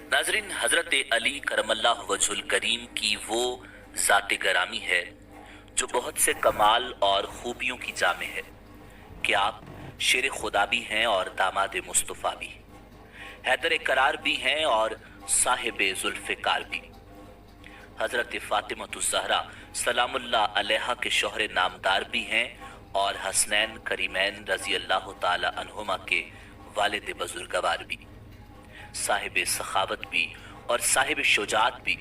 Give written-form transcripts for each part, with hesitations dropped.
नाजरीन, हजरत अली करमल्लाहु वजहुल करीम की वो ज़ात गरामी है जो बहुत से कमाल और खूबियों की जामे है कि आप शेर खुदा भी हैं और दामाद मुस्तफ़ा भी, हैदर करार भी हैं और साहिब जुल्फ़िकार भी। हजरत फ़ातिमतुज़ ज़हरा सलामुल्लाह अलैहा के शौहर नामदार भी हैं और हसनैन करीमैन रज़ी अल्लाह ताला अन्हुमा के वालिद बुजुर्गवार भी, साहिब सखावत भी और साहिब शुजात भी,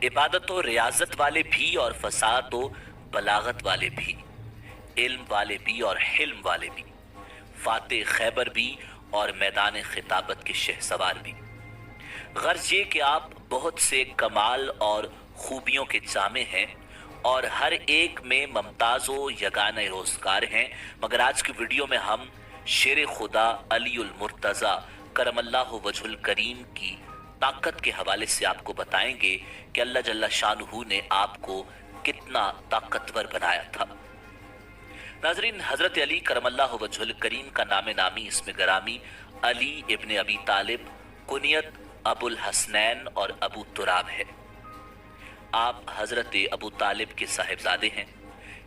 इबादत और रियाजत वाले भी और फसाद और बलागत वाले भी, इल्म वाले भी और हिल्म वाले भी, फाते खैबर भी और मैदान खिताबत के शहसवार भी। गर्ज ये कि आप बहुत से कमाल और खूबियों के जामे हैं और हर एक में मुमताज़ व यगाना रोज़गार हैं, मगर आज की वीडियो में हम शेर खुदा अलीउल मुर्तज़ा करमल्लाहु वजहुल करीम की ताकत के हवाले से आपको बताएंगे कि अल्लाह जल्ला शानुहु ने आपको कितना ताकतवर बनाया था। नाजरीन, हजरत अली करमल्लाहु वजहुल करीम का नाम नामी इसमें गरामी अली इब्न अबी तालिब, कुनियत अबुल हसनैन और अबू तुराब है। आप हजरत अबू तालिब के साहिबजादे हैं,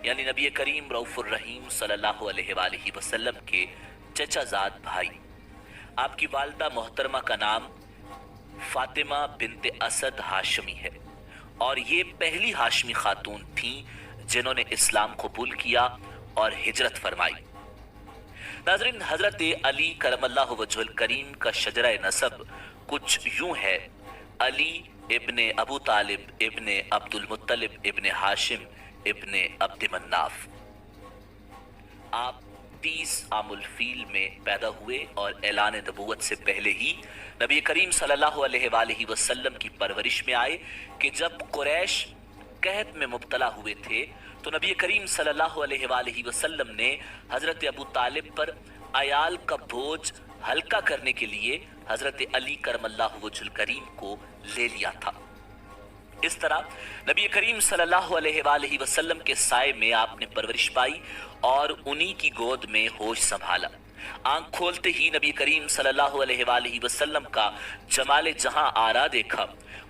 यानी नबी करीम रऊफुर रहीम सल्लल्लाहु अलैहि वसल्लम के चचाजाद भाई। आपकी वालदा मोहतरमा का नाम फातिमा बिनते असद हाशमी है और ये पहली हाशमी खातून थीं जिन्होंने इस्लाम कबूल किया और हिजरत फरमाई। नाज़रीन, हजरत अली करमल्लाहु वजहुल करीम का शजरा नसब कुछ यूं है: अली इब्ने अबू तालिब इब्ने अब्दुल मुत्तलिब इब्ने हाशिम इब्ने अब्द मन्नाफ। आप 30 आमुल फील में पैदा हुए और ऐलान नबूवत से पहले ही नबी करीम सल्लल्लाहु अलैहि वसल्लम की परवरिश में आए कि जब कुरैश कहत में मुब्तला हुए थे तो नबी करीम सल्लल्लाहु अलैहि वसल्लम ने हजरत अबू तालिब पर अयाल का बोझ हल्का करने के लिए हजरत अली करमल्लाहु वजहुल करीम को ले लिया था। इस तरह नबी करीम सल्लल्लाहु अलैहि वसल्लम के साए में आपने परवरिश पाई और उन्हीं की गोद में होश संभाला। आंख खोलते ही नबी करीम सल्लल्लाहु अलैहि वसल्लम का जमाले जहां आरा देखा,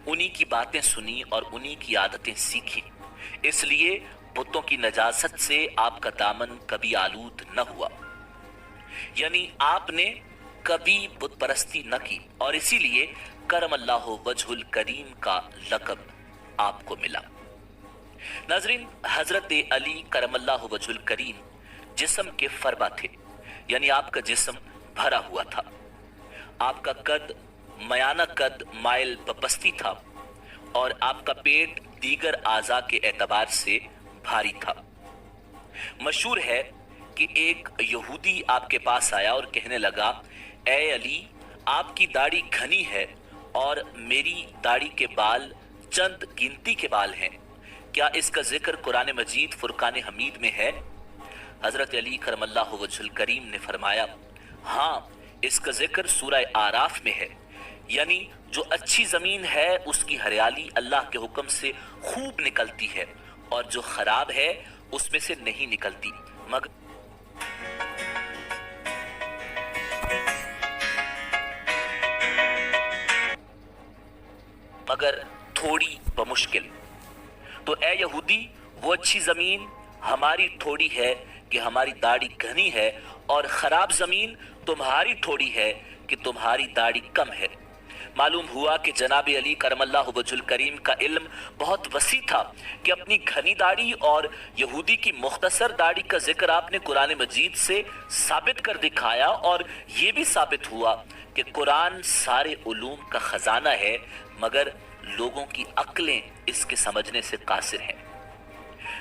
उन्हीं की बातें सुनी और उन्हीं की आदतें सीखी। इसलिए बुतों की नजासत से आपका दामन कभी आलूद न हुआ, यानी आपने कभी बुत परस्ती न की और इसीलिए करमल्लाहु वजहुल करीम का लक़ब आपको मिला। नाज़रीन, हजरत अली करमल्लाहु वजहुल करीम जिस्म के फरबा थे, यानी आपका जिस्म भरा हुआ था। आपका कद मयाना कद माइल बपस्ती था और आपका पेट दीगर आज़ा के एतबार से भारी था। मशहूर है कि एक यहूदी आपके पास आया और कहने लगा, ए अली, आपकी दाढ़ी घनी है और मेरी दाढ़ी के बाल चंद गिनती के बाल हैं, क्या इसका जिक्र कुरान मजीद फुरकान हमीद में है? हजरत अली करमल्लाहु वजहुल करीम ने फरमाया, हाँ, इसका जिक्र सूरह आराफ में है, यानी जो अच्छी जमीन है उसकी हरियाली अल्लाह के हुक्म से खूब निकलती है और जो खराब है उसमें से नहीं निकलती मगर थोड़ी बमुश्किल। तो ए यहूदी, वो अच्छी जमीन हमारी थोड़ी है कि हमारी दाढ़ी घनी है और खराब जमीन तुम्हारी थोड़ी है कि तुम्हारी दाढ़ी कम है। मालूम हुआ कि जनाब अली करमल्लाहु वजहुल करीम का इल्म बहुत वसी था कि अपनी घनी दाढ़ी और यहूदी की मुख्तसर दाढ़ी का जिक्र आपने कुरान मजीद से साबित कर दिखाया और ये भी साबित हुआ कि कुरान सारे उलूम का खजाना है, मगर लोगों की अक्लें इसके समझने से कासिर हैं।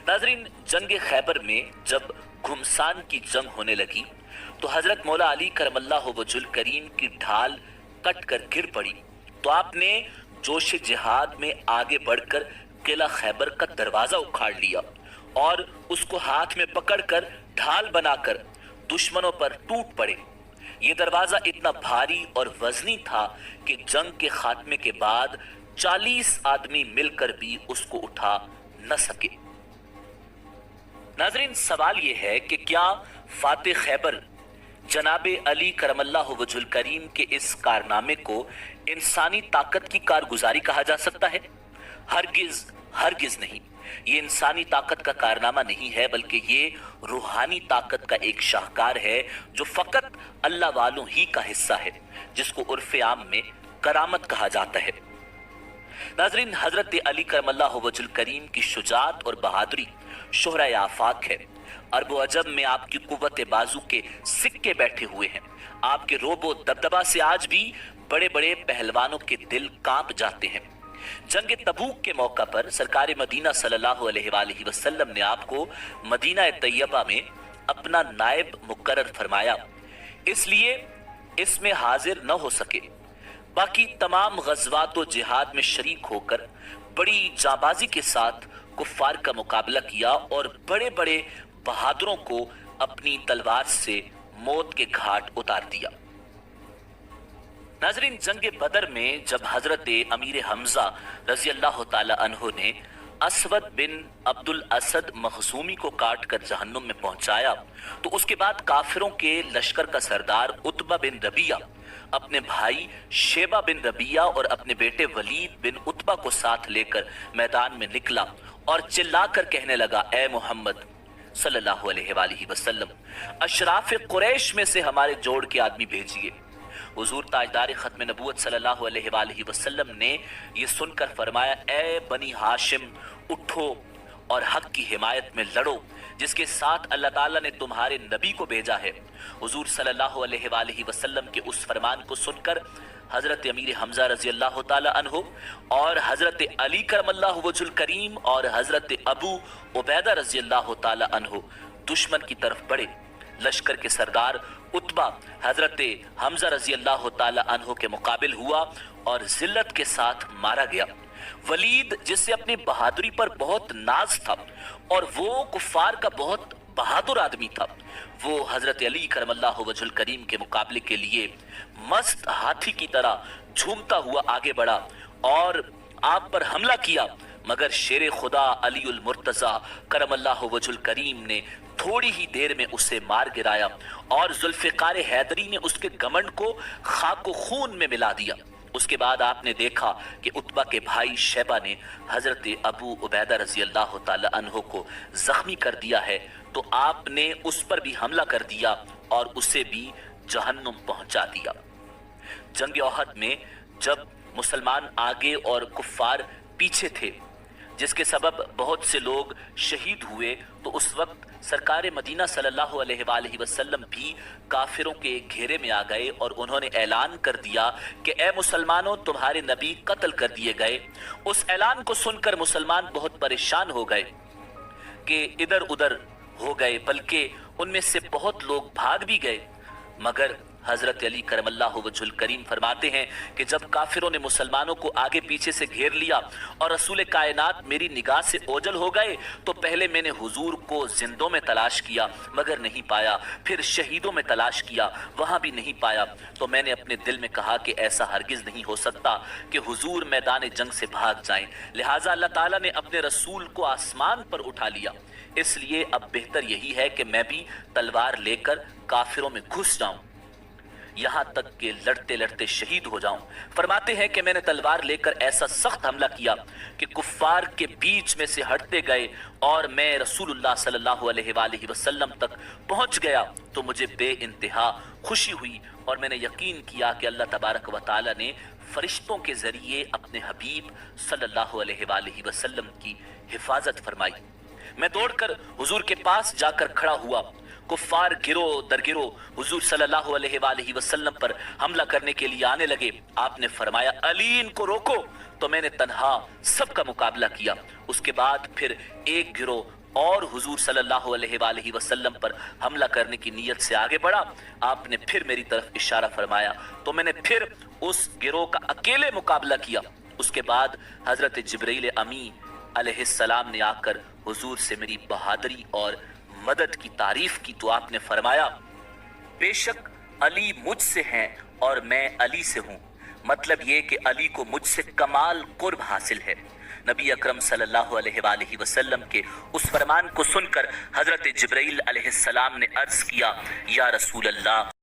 नाजरीन, जंग खैबर में जब घुमसान की जंग होने लगी तो हजरत मौला अली करमल्लाहु वजहुल करीम की ढाल कट कर गिर पड़ी, तो आपने जोश जिहाद में आगे बढ़कर किला खैबर का दरवाजा उखाड़ लिया और उसको हाथ में पकड़कर ढाल बनाकर दुश्मनों पर टूट पड़े। ये दरवाजा इतना भारी और वजनी था कि जंग के खात्मे के बाद 40 आदमी मिलकर भी उसको उठा न सके। नाजरीन, सवाल यह है कि क्या फाते खैबर जनाबे अली करमल्लाहु वजहुल करीम के इस कारनामे को इंसानी ताकत की कारगुजारी कहा जा सकता है? हरगिज हरगिज नहीं। ये इंसानी ताकत का कारनामा नहीं है, बल्कि ये रूहानी ताकत का एक शाहकार है जो फकत अल्लाह वालों ही का हिस्सा है, जिसको उर्फ आम में करामत कहा जाता है। नाजरीन, हजरत अली करमल्लाहु वजहुल करीम की शुजात और बहादुरी शोहरा आफाक है। अरब अजब में आपकी कुव्वत बाजू के सिक्के बैठे हुए हैं। आपके रोबो दबदबा से आज भी बड़े बड़े पहलवानों के दिल कांप जाते हैं। जंग तबूक के मौका पर सरकार मदीना सल्लल्लाहु अलैहि वसल्लम ने आपको मदीना तैयबा में अपना नायब मुकर्रर फरमाया, इसलिए इसमें हाजिर न हो सके। बाकी तमाम गज़वात व जिहाद में शरीक होकर बड़ी जाबाजी के साथ कुफ्फार का मुकाबला किया और बड़े बड़े बहादुरों को अपनी तलवार से मौत के घाट उतार दिया। नाजरीन, जंग बदर में जब हजरत अमीर हमजा रजी अल्लाह ताला अन्हो ने असवद बिन अब्दुल असद मखसूमी को काट कर जहन्नुम में पहुंचाया, तो उसके बाद काफिरों के लश्कर का सरदार उतबा बिन रबिया अपने भाई शेबा बिन रबिया और अपने बेटे वलीद बिन उतबा को साथ लेकर मैदान में निकला और चिल्लाकर कहने लगा, ए मोहम्मद सल्लल्लाहु अलैहि वसल्लम, अशराफ कुरैश में से हमारे जोड़ के आदमी भेजिए। हुजूर ताजदार खत्म नबूवत सल्लल्लाहु अलैहि वसल्लम ने ये सुनकर फरमाया, ए बनी हाशिम, उठो और हक की हिमायत में लड़ो, जिसके साथ अल्लाह ताला ने तुम्हारे नबी को भेजा है। हुजूर सल्लल्लाहु अलैहि वसल्लम के उस फरमान को सुनकर हजरत अमीर हमजा रजी अल्लाह ताला अन्हो और हजरत अली करमल्लाहु वजहुल करीम और हजरत अबू उबैदा रजी अल्लाह ताला अन्हो दुश्मन की तरफ बढ़े। लश्कर के सरदार उतबा हजरत हमजा रजी अल्लाह ताला अन्हो के मुकाबिल हुआ और जिल्लत के साथ मारा गया। वलीद, जिससे अपनी बहादुरी पर बहुत नाज था और वो कुफ्फार का बहुत बहादुर आदमी था, वो हजरत अली करमल्लाहु वजहुल करीम के मुकाबले के लिए मस्त हाथी की तरह झूमता हुआ आगे बढ़ा और आप पर हमला किया, मगर शेर खुदा अली उल मुर्तजा करमल्लाहु वजहुल करीम ने थोड़ी ही देर में उसे मार गिराया और जुल्फ़िकार हैदरी ने उसके घमंड को खाको खून में मिला दिया। उसके बाद आपने देखा कि उतबा के भाई शैबा ने हजरत अबू उबैदा रजी अल्लाह ताला अन्हो को जख्मी कर दिया है, तो आपने उस पर भी हमला कर दिया और उसे भी जहन्नुम पहुंचा दिया। जंग ओहद में जब मुसलमान आगे और कुफ्फार पीछे थे, जिसके सबब बहुत से लोग शहीद हुए, तो उस वक्त सरकार मदीना सल्लल्लाहु अलैहि वसल्लम भी काफिरों के घेरे में आ गए और उन्होंने ऐलान कर दिया कि ए मुसलमानों, तुम्हारे नबी कत्ल कर दिए गए। उस ऐलान को सुनकर मुसलमान बहुत परेशान हो गए कि इधर उधर हो गए, बल्कि उनमें से बहुत लोग भाग भी गए। मगर हजरत अली करमल्लाहु वजहुल करीम फरमाते हैं कि जब काफिरों ने मुसलमानों को आगे पीछे से घेर लिया और रसूल कायनात मेरी निगाह से ओझल हो गए, तो पहले मैंने हुजूर को जिंदों में तलाश किया मगर नहीं पाया, फिर शहीदों में तलाश किया, वहां भी नहीं पाया। तो मैंने अपने दिल में कहा कि ऐसा हरगिज नहीं हो सकता कि हुजूर मैदान जंग से भाग जाएं। लिहाजा अल्लाह ताला ने अपने रसूल को आसमान पर उठा लिया। इसलिए अब बेहतर यही है कि मैं भी तलवार लेकर काफिरों में घुस जाऊं, यहां तक कि लड़ते लड़ते शहीद हो जाऊं। फरमाते हैं कि मैंने तलवार लेकर ऐसा सख्त हमला किया कि कुफ्फार के बीच में से हटते गए और मैं रसूलुल्लाह सल्लल्लाहु अलैहि वसल्लम तक पहुंच गया, तो मुझे बेइंतहा खुशी हुई और मैंने यकीन किया कि अल्लाह तबारक व तआला ने फरिश्तों के जरिए अपने हबीब सल्लल्लाहु अलैहि वसल्लम की हिफाजत फरमाई। मैं दौड़कर हुजूर के पास जाकर खड़ा हुआ। कुफ्फार गिरो दर गिरो हुजूर सल्लल्लाहु अलैहि वसल्लम पर हमला करने के लिए आने लगे। आपने फरमाया, अली इनको रोको। तो मैंने तन्हा सबका मुकाबला किया। उसके बाद फिर एक गिरोह और हुजूर सल्लल्लाहु अलैहि वसल्लम पर हमला करने की नीयत से आगे बढ़ा। आपने फिर मेरी तरफ इशारा फरमाया, तो मैंने फिर उस गिरोह का अकेले मुकाबला किया। उसके बाद हजरत जिब्रील अमी अलैहिस्सलाम ने आकर हुजूर से मेरी बहादुरी और मदद की तारीफ की, तो आपने फरमाया, बेशक अली मुझसे हैं और मैं अली से हूं। मतलब ये कि अली को मुझसे कमाल कुर्ब हासिल है। نبی اکرم صلی اللہ علیہ وآلہ وسلم کے اس فرمان کو سن کر حضرت جبرائیل علیہ السلام نے عرض کیا یا رسول اللہ